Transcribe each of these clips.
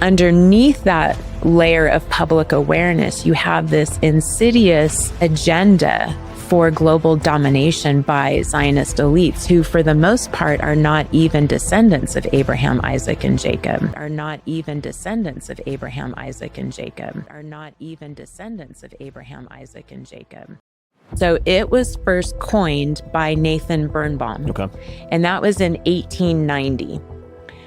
underneath that layer of public awareness, you have this insidious agenda for global domination by Zionist elites who, for the most part, are not even descendants of Abraham, Isaac, and Jacob, So it was first coined by Nathan Birnbaum. Okay. And that was in 1890.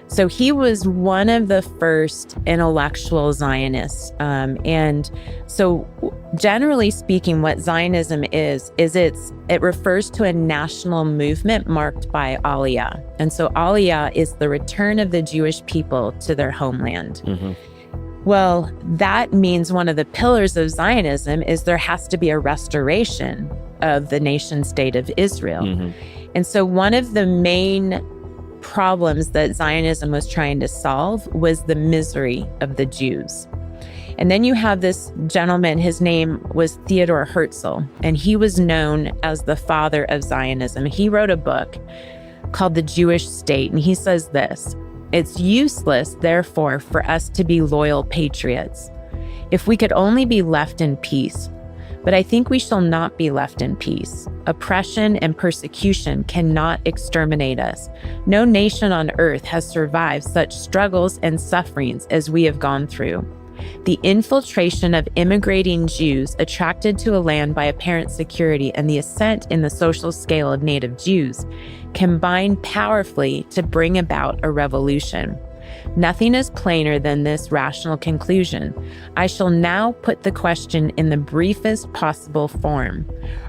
So he was one of the first intellectual Zionists. And so generally speaking, what Zionism is it refers to a national movement marked by Aliyah. And so Aliyah is the return of the Jewish people to their homeland. Mm-hmm. Well, that means one of the pillars of Zionism is there has to be a restoration of the nation state of Israel. Mm-hmm. And so one of the main problems that Zionism was trying to solve was the misery of the Jews. And then you have this gentleman, his name was Theodor Herzl, and he was known as the father of Zionism. He wrote a book called The Jewish State, and he says this: "It's useless, therefore, for us to be loyal patriots. If we could only be left in peace. But I think we shall not be left in peace. Oppression and persecution cannot exterminate us. No nation on earth has survived such struggles and sufferings as we have gone through. The infiltration of immigrating Jews attracted to a land by apparent security and the ascent in the social scale of native Jews combined powerfully to bring about a revolution. Nothing is plainer than this rational conclusion. I shall now put the question in the briefest possible form.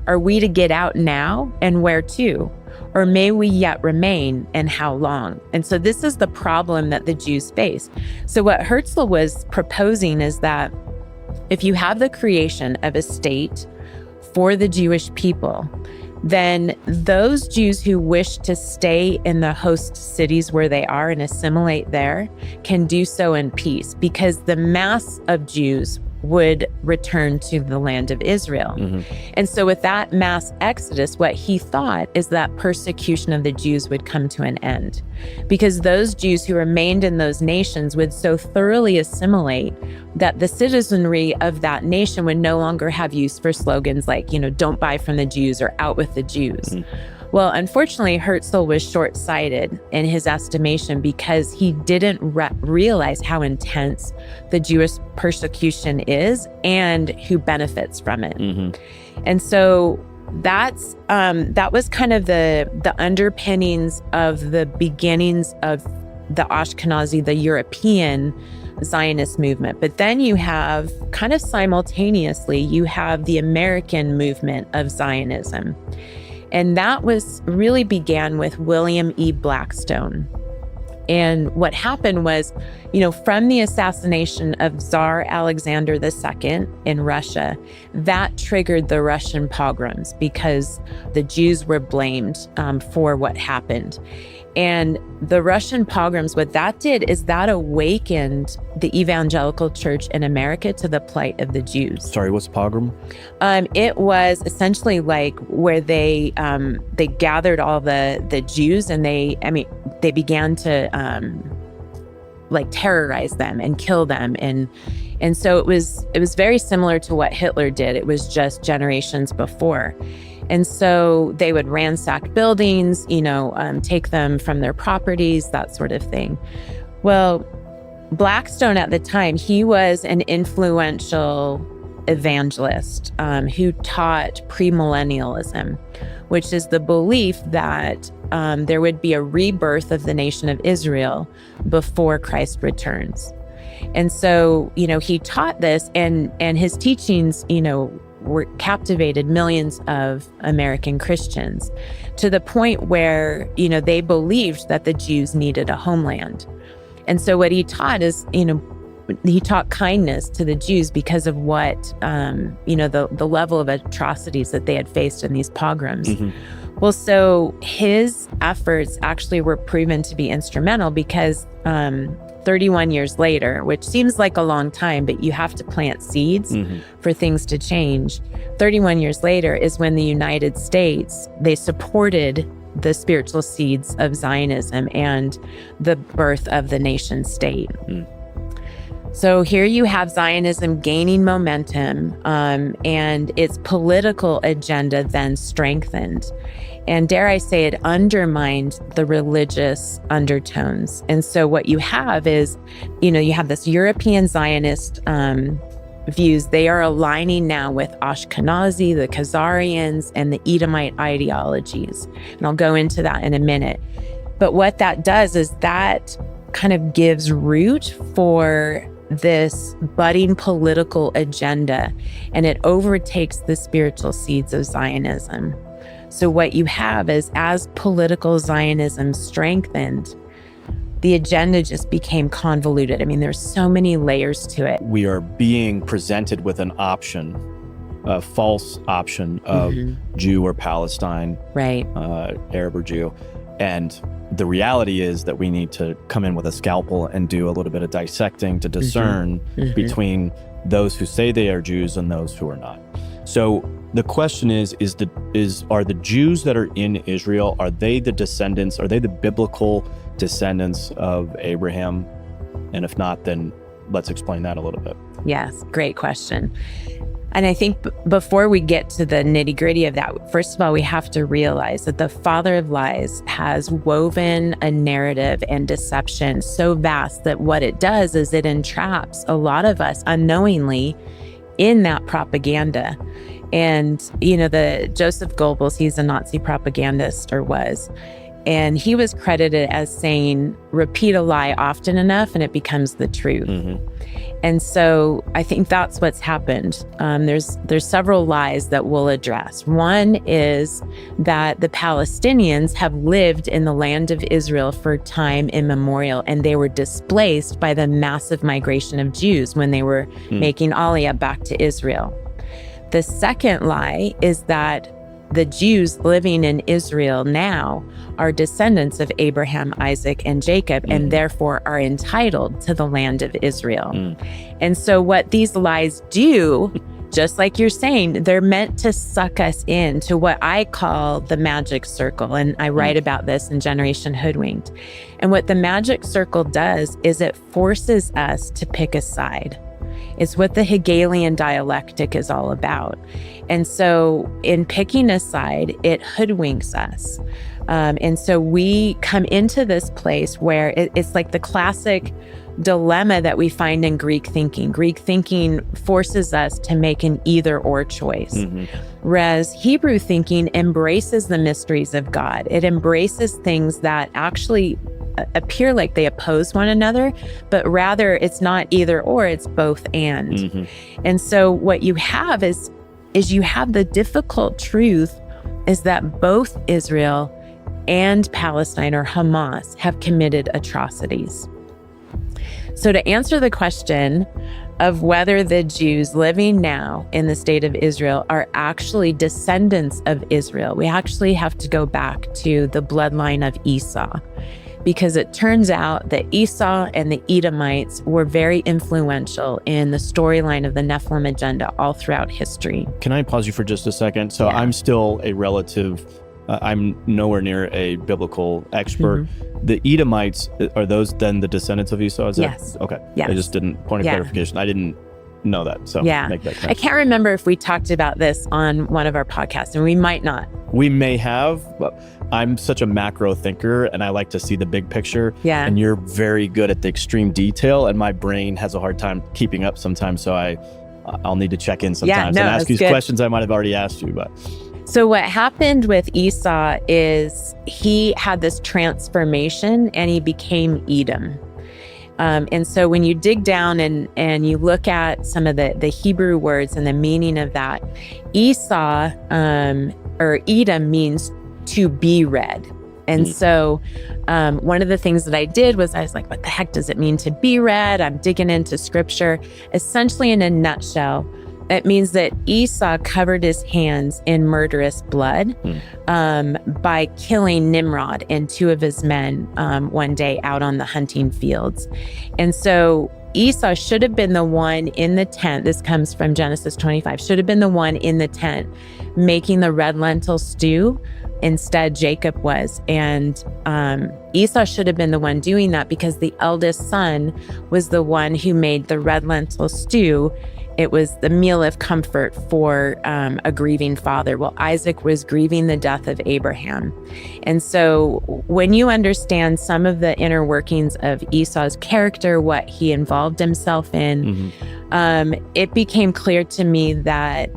Are we to get out now, and where to? Or may we yet remain, and how long?" And so this is the problem that the Jews face. So what Herzl was proposing is that if you have the creation of a state for the Jewish people, then those Jews who wish to stay in the host cities where they are and assimilate there can do so in peace, because the mass of Jews would return to the land of Israel. Mm-hmm. And so with that mass exodus, what he thought is that persecution of the Jews would come to an end, because those Jews who remained in those nations would so thoroughly assimilate that the citizenry of that nation would no longer have use for slogans like, don't buy from the Jews or out with the Jews. Mm-hmm. Well, unfortunately, Herzl was short-sighted in his estimation because he didn't realize how intense the Jewish persecution is and who benefits from it. Mm-hmm. And so that was kind of the underpinnings of the beginnings of the Ashkenazi, the European Zionist movement. But then you have, kind of simultaneously, you have the American movement of Zionism. And that really began with William E. Blackstone. And what happened was, from the assassination of Tsar Alexander II in Russia, that triggered the Russian pogroms because the Jews were blamed for what happened. And the Russian pogroms, what that did is that awakened the evangelical church in America to the plight of the Jews. Sorry, what's pogrom? It was essentially like where they gathered all the Jews, and they began to terrorize them and kill them, and so it was very similar to what Hitler did. It was just generations before. And so they would ransack buildings, take them from their properties, that sort of thing. Well, Blackstone at the time, he was an influential evangelist who taught premillennialism, which is the belief that there would be a rebirth of the nation of Israel before Christ returns. And so, he taught this, and his teachings, were captivated millions of American Christians to the point where, they believed that the Jews needed a homeland. And so what he taught is, he taught kindness to the Jews because of what, the level of atrocities that they had faced in these pogroms. Mm-hmm. Well, so his efforts actually were proven to be instrumental because 31 years later, which seems like a long time, but you have to plant seeds mm-hmm. for things to change. 31 years later is when the United States, they supported the spiritual seeds of Zionism and the birth of the nation state. Mm. So here you have Zionism gaining momentum, and its political agenda then strengthened. And dare I say it, undermined the religious undertones. And so what you have is, you have this European Zionist views. They are aligning now with Ashkenazi, the Khazarians, and the Edomite ideologies. And I'll go into that in a minute. But what that does is that kind of gives root for this budding political agenda, and it overtakes the spiritual seeds of Zionism. So what you have is, as political Zionism strengthened, the agenda just became convoluted. I mean, there's so many layers to it. We are being presented with an option, a false option of Jew or Palestine, right? Arab or Jew. And the reality is that we need to come in with a scalpel and do a little bit of dissecting to discern between those who say they are Jews and those who are not. So the question is are the Jews that are in Israel, are they the descendants, are they the biblical descendants of Abraham? And if not, then let's explain that a little bit. Yes, great question. And I think before we get to the nitty-gritty of that, first of all, we have to realize that the father of lies has woven a narrative and deception so vast that what it does is it entraps a lot of us unknowingly in that propaganda. And, the Joseph Goebbels, he's a Nazi propagandist, or was, and he was credited as saying, repeat a lie often enough and it becomes the truth. And so I think that's what's happened. There's several lies that we'll address. One is that the Palestinians have lived in the land of Israel for time immemorial, and they were displaced by the massive migration of Jews when they were making Aliyah back to Israel. The second lie is that the Jews living in Israel now are descendants of Abraham, Isaac, and Jacob, and therefore are entitled to the land of Israel. And so what these lies do, just like you're saying, they're meant to suck us into what I call the magic circle. And I write about this in Generation Hoodwinked. And what the magic circle does is it forces us to pick a side. It's what the Hegelian dialectic is all about. And so in picking a side, it hoodwinks us. And so we come into this place where it's like the classic dilemma that we find in Greek thinking. Greek thinking forces us to make an either or choice. Whereas Hebrew thinking embraces the mysteries of God. It embraces things that actually appear like they oppose one another, but rather it's not either or, it's both and. And so what you have is you have the difficult truth is that both Israel and Palestine, or Hamas, have committed atrocities. So to answer the question of whether the Jews living now in the state of Israel are actually descendants of Israel, we actually have to go back to the bloodline of Esau. Because it turns out that Esau and the Edomites were very influential in the storyline of the Nephilim agenda all throughout history. Can I pause you for just a second? So I'm still a relative. I'm nowhere near a biblical expert. The Edomites, are those then the descendants of Esau? Yes. Okay. Yes. I just didn't, point of clarification, I didn't know that. So make that clear. I can't remember if we talked about this on one of our podcasts, and we might not. We may have, but I'm such a macro thinker and I like to see the big picture. Yeah. And you're very good at the extreme detail, and my brain has a hard time keeping up sometimes. So I'll need to check in sometimes and ask you questions I might have already asked you. But so what happened with Esau is he had this transformation and he became Edom. And so when you dig down and you look at some of the Hebrew words and the meaning of that, Esau, or Edom, means to be red. And so one of the things that I did was I was like, what the heck does it mean to be red? I'm digging into scripture. Essentially, in a nutshell, it means that Esau covered his hands in murderous blood by killing Nimrod and two of his men one day out on the hunting fields. And so Esau should have been the one in the tent. This comes from Genesis 25. Should have been the one in the tent making the red lentil stew Instead, Jacob was. And Esau should have been the one doing that because the eldest son was the one who made the red lentil stew. It was the meal of comfort for a grieving father. Well, Isaac was grieving the death of Abraham. And so when you understand some of the inner workings of Esau's character, what he involved himself in, it became clear to me that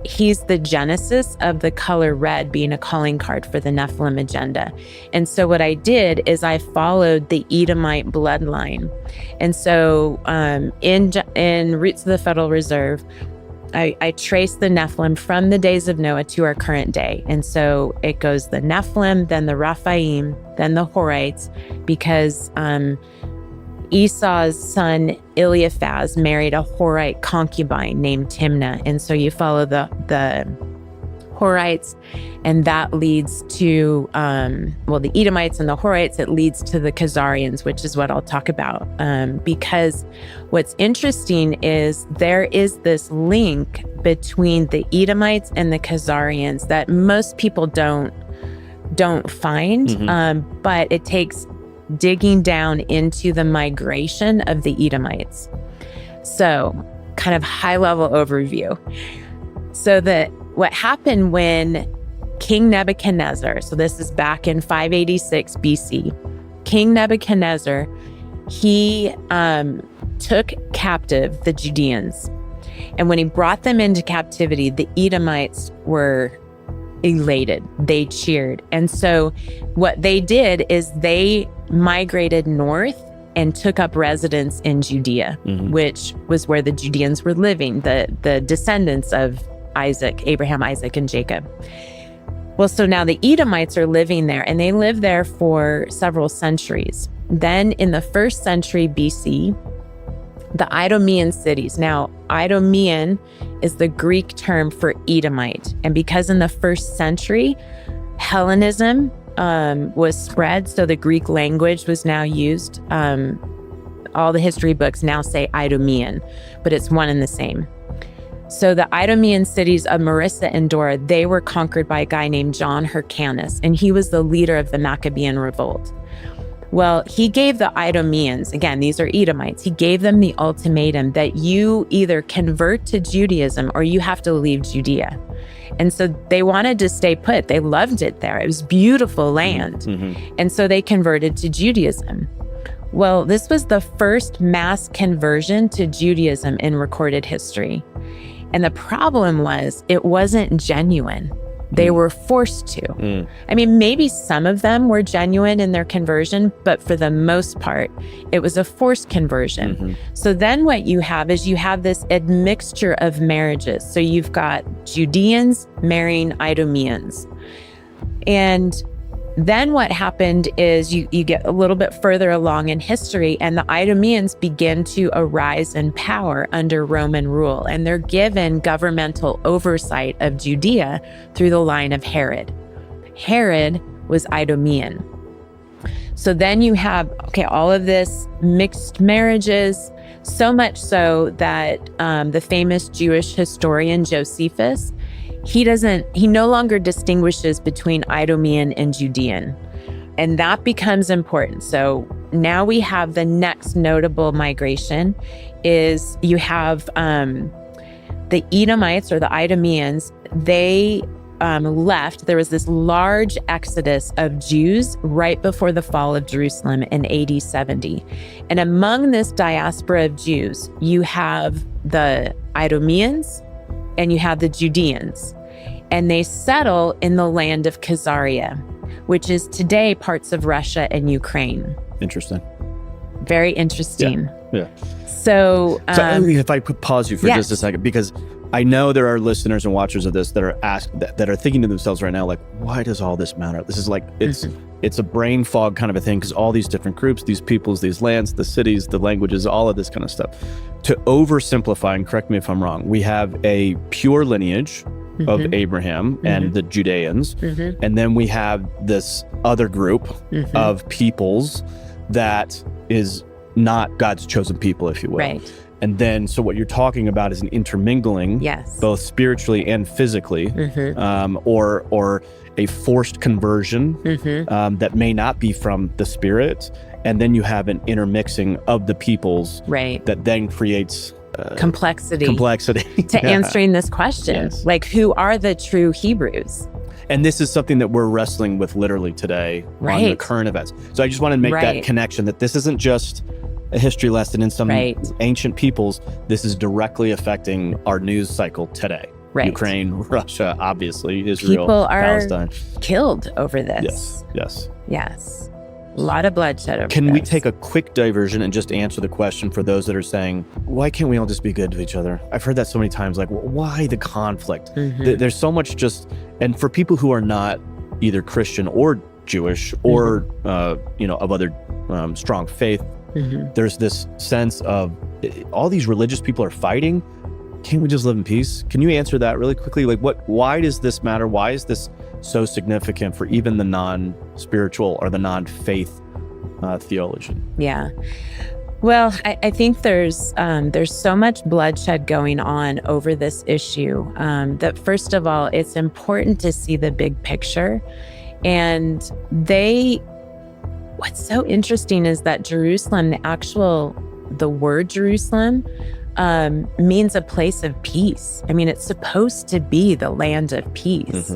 he's the genesis of the color red being a calling card for the Nephilim agenda. And so what I did is I followed the Edomite bloodline. And so in Roots of the Federal Reserve, I traced the Nephilim from the days of Noah to our current day. And so it goes the Nephilim, then the Rephaim, then the Horites, because Esau's son Eliphaz married a Horite concubine named Timnah. And so you follow the Horites, and that leads to, the Edomites and the Horites, it leads to the Khazarians, which is what I'll talk about. Because what's interesting is there is this link between the Edomites and the Khazarians that most people don't find, but it takes digging down into the migration of the Edomites. So kind of high level overview. So what happened when King Nebuchadnezzar, so this is back in 586 BC, King Nebuchadnezzar, he took captive the Judeans. And when he brought them into captivity, the Edomites were elated. They cheered. And so what they did is they migrated north and took up residence in Judea, which was where the Judeans were living, the descendants of Abraham, Isaac, and Jacob. Well, so now the Edomites are living there, and they lived there for several centuries. Then in the 1st century BC, the Idomian cities. Now, Idomian is the Greek term for Edomite. And because in the 1st century, Hellenism was spread, so the Greek language was now used. All the history books now say Idomean, but it's one and the same. So the Idomean cities of Marissa and Dora, they were conquered by a guy named John Hyrcanus, and he was the leader of the Maccabean revolt. Well, he gave the Idomeans, again, these are Edomites, he gave them the ultimatum that you either convert to Judaism or you have to leave Judea. And so they wanted to stay put. They loved it there. It was beautiful land. And so they converted to Judaism. Well, this was the first mass conversion to Judaism in recorded history. And the problem was it wasn't genuine. They were forced to. I mean, maybe some of them were genuine in their conversion, but for the most part, it was a forced conversion. So then what you have is you have this admixture of marriages. So you've got Judeans marrying Idumeans. And then what happened is you get a little bit further along in history, and the Idumeans begin to arise in power under Roman rule, and they're given governmental oversight of Judea through the line of Herod. Herod was Idumean. So then you have, all of this mixed marriages, so much so that the famous Jewish historian Josephus, he no longer distinguishes between Idumean and Judean. And that becomes important. So now we have the next notable migration is you have the Edomites or the Idumeans, they left. There was this large exodus of Jews right before the fall of Jerusalem in AD 70. And among this diaspora of Jews, you have the Idumeans and you have the Judeans, and they settle in the land of Khazaria, which is today parts of Russia and Ukraine. Interesting. Very interesting. Yeah. So if I could pause you for just a second, because I know there are listeners and watchers of this that are that are thinking to themselves right now, like, why does all this matter? This is like, it's a brain fog kind of a thing, because all these different groups, these peoples, these lands, the cities, the languages, all of this kind of stuff. To oversimplify, and correct me if I'm wrong, we have a pure lineage of Abraham and the Judeans, and then we have this other group of peoples that is not God's chosen people, if you will. Right. And then, so what you're talking about is an intermingling, Yes. both spiritually and physically, or a forced conversion that may not be from the Spirit. And then you have an intermixing of the peoples Right. that then creates complexity to answering this question. Yes. Like, who are the true Hebrews? And this is something that we're wrestling with literally today on the Right. current events. So I just want to make that Right. connection, that this isn't just a history lesson in some Right. ancient peoples. This is directly affecting our news cycle today. Right. Ukraine, Russia, obviously, Israel, People are Palestine. killed over this. Yes, yes. Yes. A lot of bloodshed over Can we this. take a quick diversion and just answer the question for those that are saying, why can't we all just be good to each other? I've heard that so many times, like, why the conflict? There's so much just, and for people who are not either Christian or Jewish or, of other strong faith, there's this sense of all these religious people are fighting. Can't we just live in peace? Can you answer that really quickly? Like, why does this matter? Why is this so significant for even the non-spiritual or the non-faith theologian? Yeah. Well, I think there's so much bloodshed going on over this issue that, first of all, it's important to see the big picture. And what's so interesting is that Jerusalem, the word Jerusalem, means a place of peace. I mean, it's supposed to be the land of peace.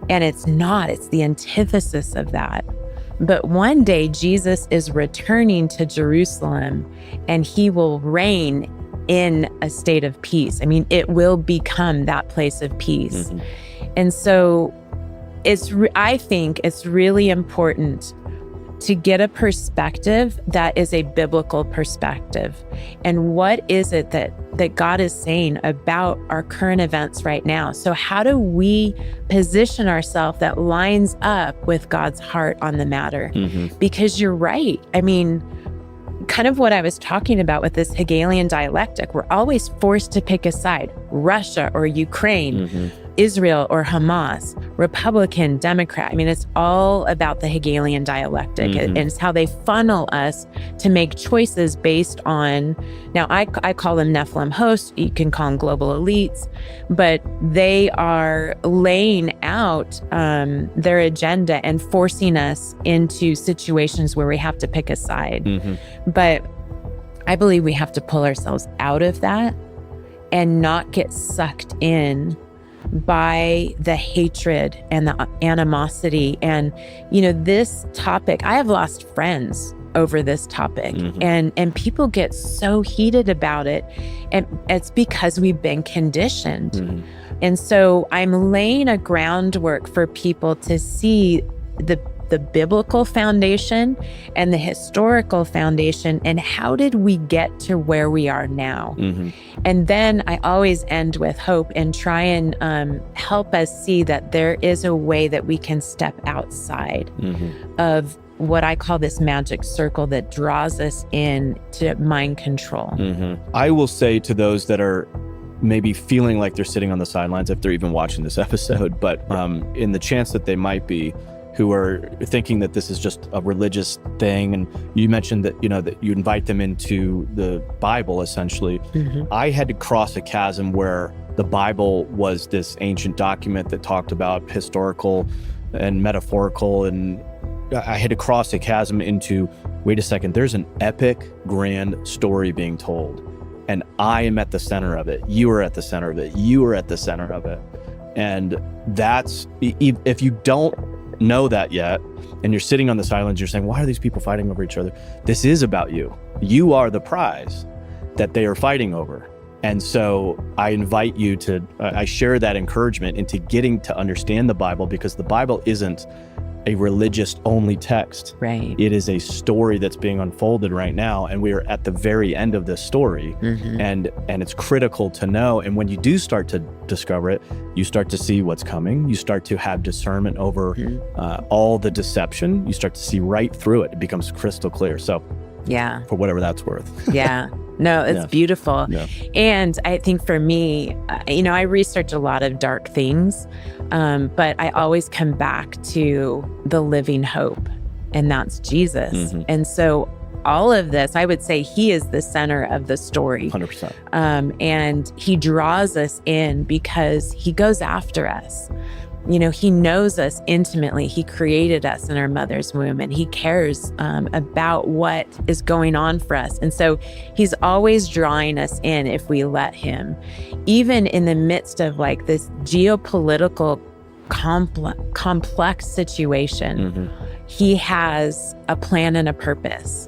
And it's not, it's the antithesis of that. But one day Jesus is returning to Jerusalem and he will reign in a state of peace. I mean, it will become that place of peace. And so I think it's really important to get a perspective that is a biblical perspective. And what is it that God is saying about our current events right now? So how do we position ourselves that lines up with God's heart on the matter? Because you're right. I mean, kind of what I was talking about with this Hegelian dialectic, we're always forced to pick a side, Russia or Ukraine, Israel or Hamas, Republican, Democrat. I mean, it's all about the Hegelian dialectic, and it's how they funnel us to make choices based on, now I call them Nephilim hosts, you can call them global elites, but they are laying out their agenda and forcing us into situations where we have to pick a side. But I believe we have to pull ourselves out of that and not get sucked in by the hatred and the animosity. And, this topic, I have lost friends over this topic, and people get so heated about it. And it's because we've been conditioned. And so I'm laying a groundwork for people to see the biblical foundation and the historical foundation, and how did we get to where we are now? And then I always end with hope and try and help us see that there is a way that we can step outside of what I call this magic circle that draws us in to mind control. I will say to those that are maybe feeling like they're sitting on the sidelines, if they're even watching this episode, but in the chance that they might be, who are thinking that this is just a religious thing, and you mentioned that that you invite them into the Bible essentially. I had to cross a chasm where the Bible was this ancient document that talked about historical and metaphorical, and I had to cross a chasm into, wait a second, there's an epic grand story being told, and I am at the center of it, you are at the center of it, you are at the center of it. And that's, if you don't know that yet, and you're sitting on the sidelines, you're saying, why are these people fighting over each other? This is about you. You are the prize that they are fighting over. And so I invite you to, I share that encouragement into getting to understand the Bible, because the Bible isn't a religious only text. Right. It is a story that's being unfolded right now, and we are at the very end of this story. And it's critical to know. And when you do start to discover it, you start to see what's coming. You start to have discernment over all the deception. You start to see right through it. It becomes crystal clear. So yeah, for whatever that's worth. No, it's beautiful. Yeah. And I think for me, I research a lot of dark things, but I always come back to the living hope, and that's Jesus. And so all of this, I would say he is the center of the story. 100%. And he draws us in because he goes after us. He knows us intimately. He created us in our mother's womb, and he cares about what is going on for us. And so he's always drawing us in if we let him, even in the midst of like this geopolitical complex situation. He has a plan and a purpose.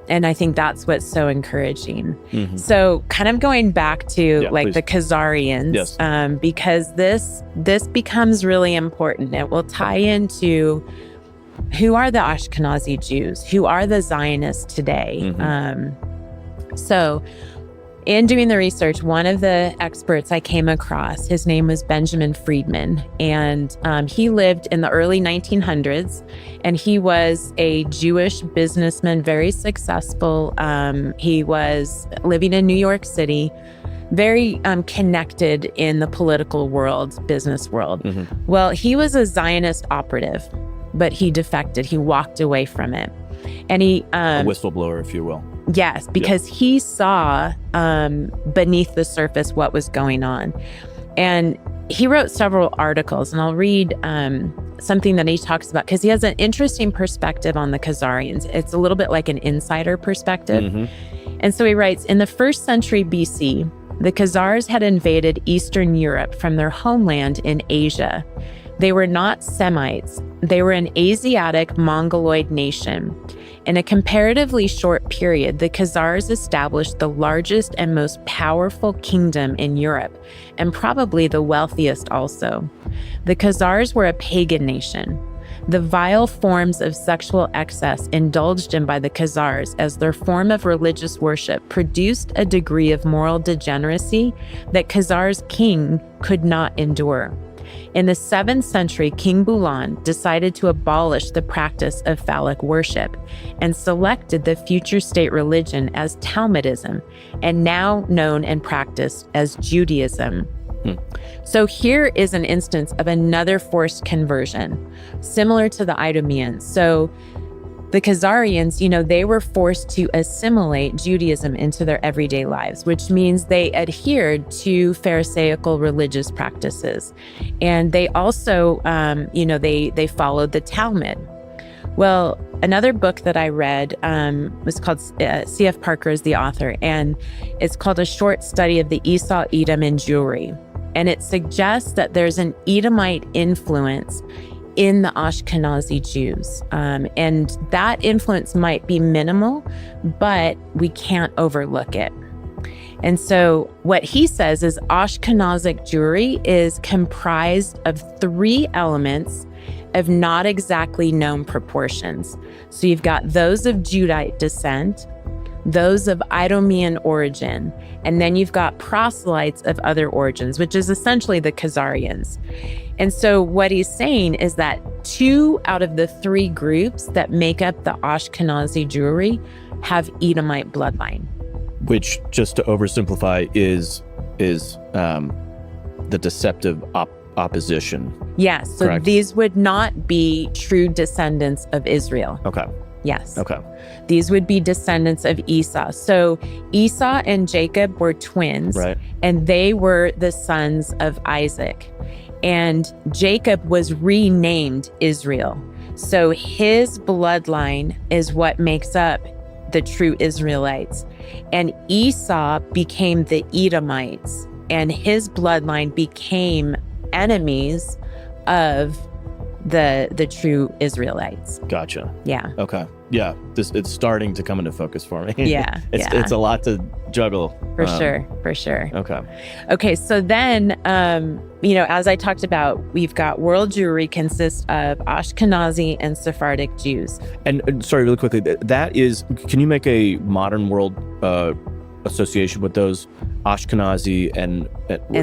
And I think that's what's so encouraging. So kind of going back to the Khazarians, because this becomes really important. It will tie into who are the Ashkenazi Jews, who are the Zionists today. So in doing the research, one of the experts I came across, his name was Benjamin Friedman, and he lived in the early 1900s, and he was a Jewish businessman, very successful. He was living in New York City, very connected in the political world, business world. Well, he was a Zionist operative, but he defected. He walked away from it. And he a whistleblower, if you will. Yes, because he saw beneath the surface what was going on. And he wrote several articles, and I'll read something that he talks about, because he has an interesting perspective on the Khazarians. It's a little bit like an insider perspective. And so he writes, in the 1st century BC, the Khazars had invaded Eastern Europe from their homeland in Asia. They were not Semites. They were an Asiatic Mongoloid nation. In a comparatively short period, the Khazars established the largest and most powerful kingdom in Europe, and probably the wealthiest also. The Khazars were a pagan nation. The vile forms of sexual excess indulged in by the Khazars as their form of religious worship produced a degree of moral degeneracy that Khazar's king could not endure. In the 7th century, King Bulan decided to abolish the practice of phallic worship and selected the future state religion as Talmudism, and now known and practiced as Judaism. So here is an instance of another forced conversion, similar to the Idomians. So the Khazarians, they were forced to assimilate Judaism into their everyday lives, which means they adhered to Pharisaical religious practices. And they also, they followed the Talmud. Well, another book that I read was called, C.F. Parker is the author, and it's called A Short Study of the Esau, Edom, and Jewry. And it suggests that there's an Edomite influence in the Ashkenazi Jews. And that influence might be minimal, but we can't overlook it. And so what he says is Ashkenazic Jewry is comprised of 3 elements of not exactly known proportions. So you've got those of Judite descent, those of Idomian origin, and then you've got proselytes of other origins, which is essentially the Khazarians. And so what he's saying is that 2 out of the 3 groups that make up the Ashkenazi Jewry have Edomite bloodline. Which, just to oversimplify, is the deceptive opposition. Yes, so correct? These would not be true descendants of Israel. Okay. Yes. Okay. These would be descendants of Esau. So Esau and Jacob were twins, right, and they were the sons of Isaac. And Jacob was renamed Israel. So his bloodline is what makes up the true Israelites. And Esau became the Edomites, and his bloodline became enemies of the true Israelites. Gotcha. Yeah. Okay. Yeah. It's starting to come into focus for me. Yeah. It's a lot to juggle. For sure. Okay. So then, as I talked about, we've got world Jewry consists of Ashkenazi and Sephardic Jews. And sorry, really quickly, can you make a modern world association with those Ashkenazi and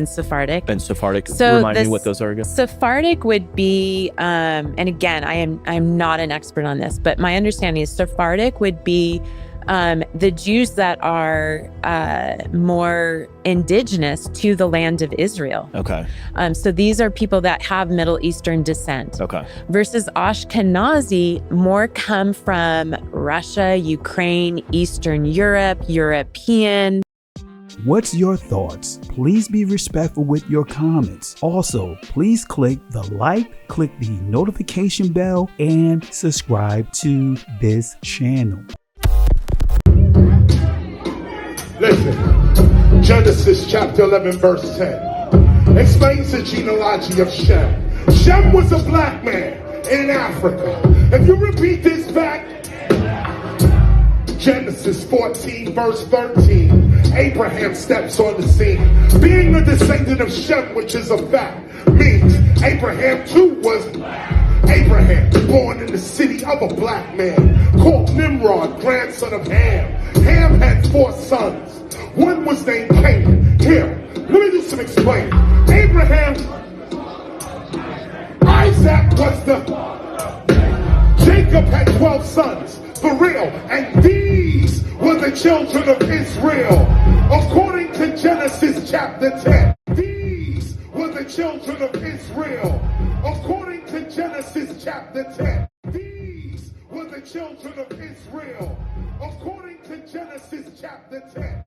Sephardic? And Sephardic. So remind me what those are again. Sephardic would be, and again, I'm not an expert on this, but my understanding is Sephardic would be the Jews that are more indigenous to the land of Israel. Okay. So these are people that have Middle Eastern descent. Okay. Versus Ashkenazi, more come from Russia, Ukraine, Eastern Europe, European. What's your thoughts? Please be respectful with your comments. Also, please click the like, click the notification bell, and subscribe to this channel. Listen, Genesis chapter 11 verse 10 explains the genealogy of Shem. Shem was a black man in Africa. If you repeat this back, Genesis 14 verse 13, Abraham steps on the scene. Being a descendant of Shem, which is a fact, means Abraham too was Abraham, born in the city of a black man called Nimrod, grandson of Ham. Ham had 4 sons. One was named Canaan. Here, let me do some explaining. Abraham, Isaac was Jacob had 12 sons, for real, and these were the children of Israel. According to Genesis chapter 10, these were the children of Israel. According to Genesis chapter 10, these were the children of Israel. According to Genesis chapter 10.